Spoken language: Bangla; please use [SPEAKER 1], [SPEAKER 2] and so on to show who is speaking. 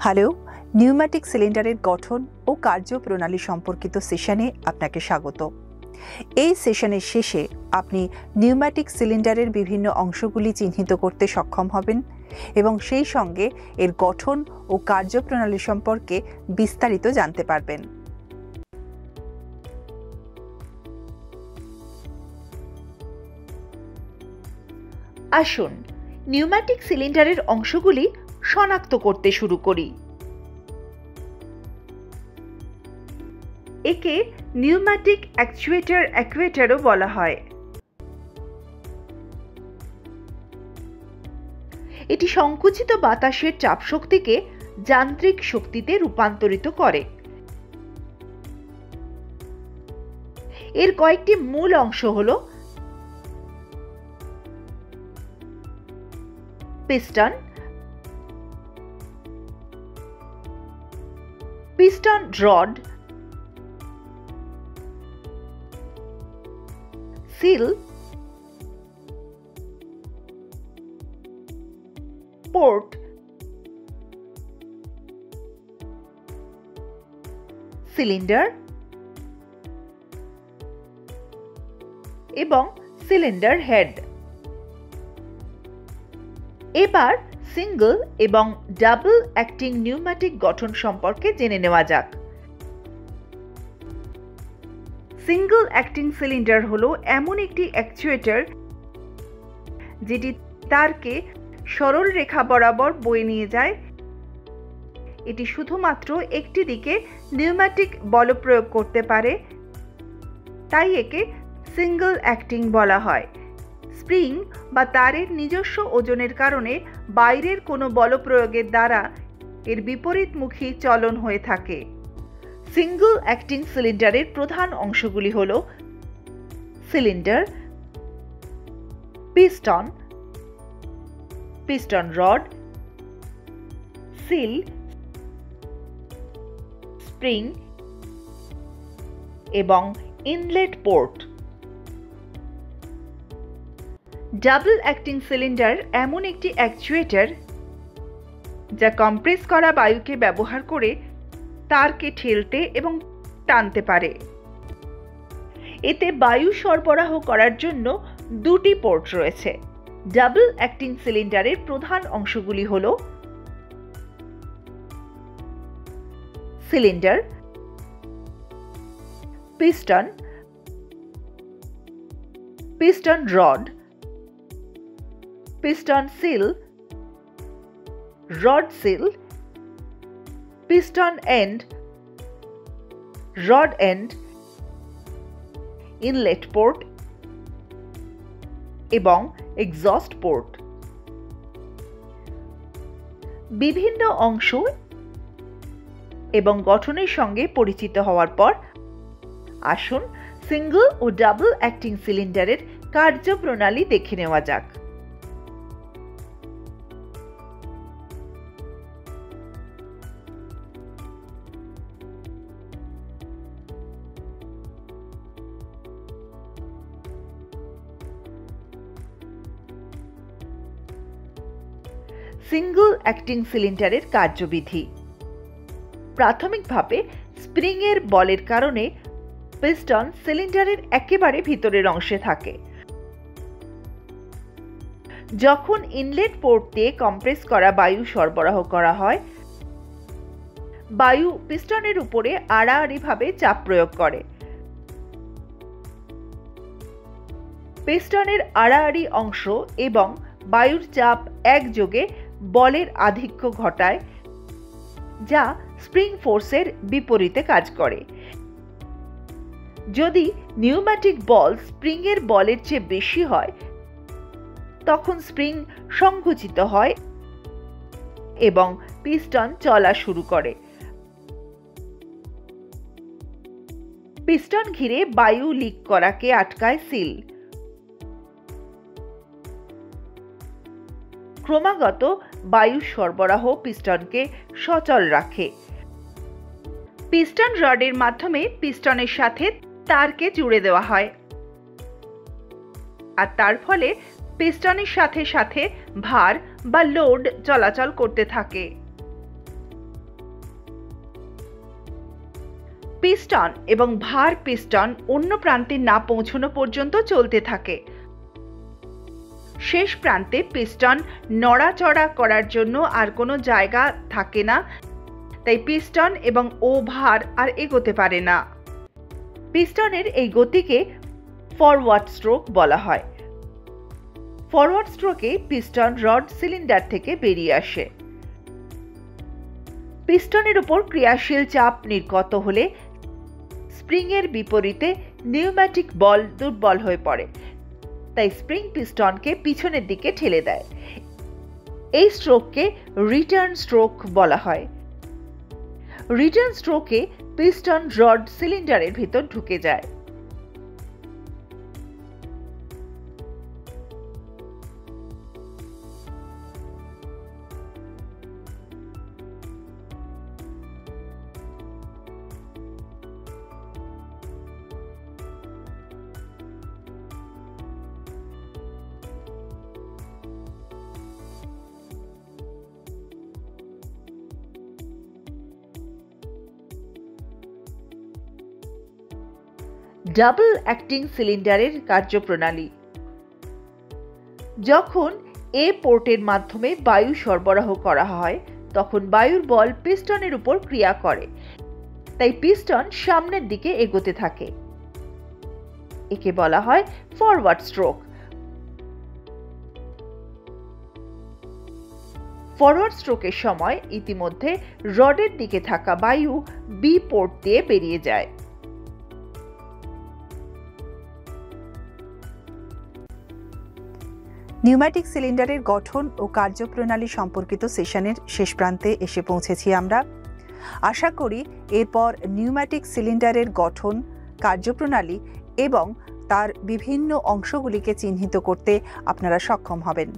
[SPEAKER 1] হ্যালো, নিউম্যাটিক সিলিন্ডারের গঠন ও কার্যপ্রণালী সম্পর্কিত সেশনে আপনাকে স্বাগত। এই সেশনের শেষে আপনি নিউম্যাটিক সিলিন্ডারের বিভিন্ন অংশগুলি চিহ্নিত করতে সক্ষম হবেন এবং সেই সঙ্গে এর গঠন ও কার্যপ্রণালী সম্পর্কে বিস্তারিত জানতে পারবেন।
[SPEAKER 2] আসুন নিউম্যাটিক সিলিন্ডারের অংশগুলি শনাক্ত করতে শুরু করি। একে নিউম্যাটিক অ্যাকচুয়েটরও বলা হয়। এটি সংকুচিত বাতাসের চাপ শক্তিকে যান্ত্রিক শক্তিতে রূপান্তরিত করে। এর কয়েকটি মূল অংশ হল piston, piston rod, seal, port, cylinder এবং সিলিন্ডার হেড। এবার সিঙ্গল এবং ডাবল অ্যাক্টিং নিউম্যাটিক গঠন সম্পর্কে জেনে নেওয়া যাক। সিঙ্গল অ্যাক্টিং সিলিন্ডার হলো এমন একটি অ্যাকচুয়েটর যেটি তারকে সরল রেখা বরাবর বয়ে নিয়ে যায়। এটি শুধুমাত্র একটি দিকে নিউম্যাটিক বল প্রয়োগ করতে পারে, তাই একে সিঙ্গল অ্যাক্টিং বলা হয়। স্প্রিং বা তারের নিজস্ব ওজনের কারণে বাইরের কোনো বল প্রয়োগের দ্বারা এর বিপরীতমুখী চলন হয়ে থাকে। সিঙ্গল অ্যাক্টিং সিলিন্ডারের প্রধান অংশগুলি হল cylinder, piston, piston rod, seal, spring এবং inlet port. Double acting cylinder এমন একটি অ্যাকচুয়েটর যা কম্প্রেস করা বায়ুকে ব্যবহার করে তারকে ঠেলতে এবং টানতে পারে। এতে বায়ু সরবরাহ করার জন্য দুটি পোর্ট রয়েছে। ডাবল অ্যাক্টিং সিলিন্ডারের প্রধান অংশগুলি হল cylinder, piston, piston rod, piston seal, rod seal, piston end, rod end, inlet port এবং এক্সস্ট পোর্ট। বিভিন্ন অংশ এবং গঠনের সঙ্গে পরিচিত হওয়ার পর আসুন সিঙ্গল ও ডাবল অ্যাক্টিং সিলিন্ডারের কার্যপ্রণালী দেখে নেওয়া যাক। সিঙ্গল অ্যাক্টিং সিলিন্ডারের কার্যবিধি। প্রাথমিকভাবে স্প্রিং এর বলের কারণে পিস্টন সিলিন্ডারের একেবারে ভিতরের অংশে থাকে। যখন ইনলেট পোর্ট দিয়ে কম্প্রেস করা বায়ু সরবরাহ করা হয়, বায়ু পিস্টনের উপরে আড়াআড়িভাবে চাপ প্রয়োগ করে। পিস্টনের আড়াআড়ি অংশ এবং বায়ুর চাপ একযোগে বলের আধিক্য ঘটায়, যা স্প্রিং ফোর্সের বিপরীতে কাজ করে। যদি নিউম্যাটিক বল স্প্রিং এর বলের চেয়ে বেশি হয়, তখন স্প্রিং সংকুচিত হয় এবং পিস্টন চলা শুরু করে। পিস্টন ঘিরে বায়ু লিক করাকে আটকায় সিল। ক্রমাগত বায়ু সরবরাহ পিস্টনকে সচল রাখে। পিস্টন রডের মাধ্যমে পিস্টনের সাথে তারকে জুড়ে দেওয়া হয়, আর তার ফলে পিস্টনের সাথে সাথে ভার বা লোড চলাচল করতে থাকে। পিস্টন এবং ভার পিস্টন অন্য প্রান্তে না পৌঁছানো পর্যন্ত চলতে থাকে। শেষ প্রান্তে পিস্টন নড়াচড়া করার জন্য আর কোনো জায়গা থাকে না, তাই পিস্টন এবং ভার আর এগোতে পারে না। পিস্টনের এই গতিকে ফরওয়ার্ড স্ট্রোক বলা হয়। ফরওয়ার্ড স্ট্রোকে পিস্টন রড সিলিন্ডার থেকে বেরিয়ে আসে। পিস্টনের উপর ক্রিয়াশীল চাপ নির্গত হলে স্প্রিংয়ের বিপরীতে নিউম্যাটিক বল দুর্বল হয়ে পড়ে, তাই স্প্রিং পিস্টনকে পিছনের দিকে ঠেলে দেয়। এই স্ট্রোককে রিটার্ন স্ট্রোক বলা হয়। রিটার্ন স্ট্রোকে পিস্টন রড সিলিন্ডারের ভিতর ঢুকে যায়। ডাবল অ্যাক্টিং সিলিন্ডারের কার্যপ্রণালী। যখন এ পোর্টের মাধ্যমে বায়ু সরবরাহ করা হয় তখন বায়ুর বল পিস্টনের উপর ক্রিয়া করে, তাই পিস্টন সামনের দিকে এগোতে থাকে। একে বলা হয় ফরওয়ার্ড স্ট্রোক। ফরওয়ার্ড স্ট্রোকের সময় ইতিমধ্যে রডের দিকে থাকা বায়ু বি পোর্ট দিয়ে বেরিয়ে যায়।
[SPEAKER 1] নিউম্যাটিক সিলিন্ডারের গঠন ও কার্যপ্রণালী সম্পর্কিত সেশনের শেষ প্রান্তে এসে পৌঁছেছি আমরা। আশা করি এরপর নিউম্যাটিক সিলিন্ডারের গঠন, কার্যপ্রণালী এবং তার বিভিন্ন অংশগুলিকে চিহ্নিত করতে আপনারা সক্ষম হবেন।